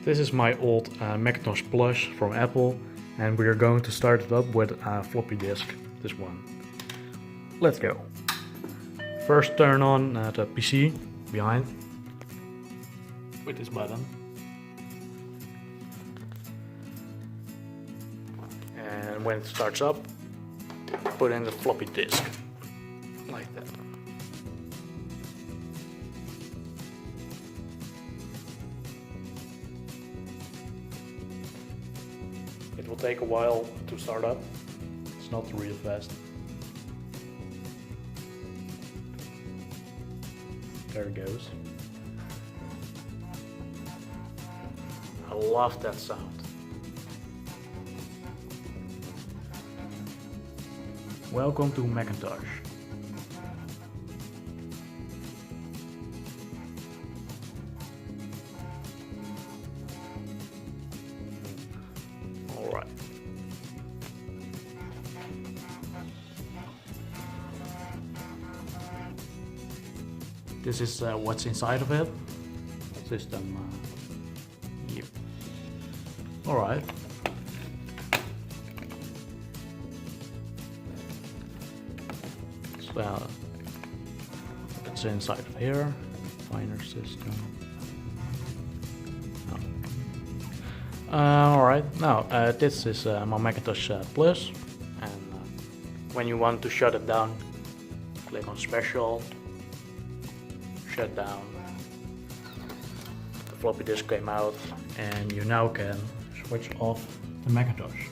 This is my old Macintosh Plus from Apple, and we are going to start it up with a floppy disk, this one. Let's go. First turn on the PC behind with this button. And when it starts up, put in the floppy disk, like that. It will take a while to start up, it's not real fast. There it goes. I love that sound. Welcome to Macintosh. Alright. This is what's inside of it. System. Yep. Alright. So it's inside of here. Finer system. Oh. Alright, now this is my Macintosh Plus, and when you want to shut it down, click on Special. Shut down. The floppy disk came out, and you now can switch off the Macintosh.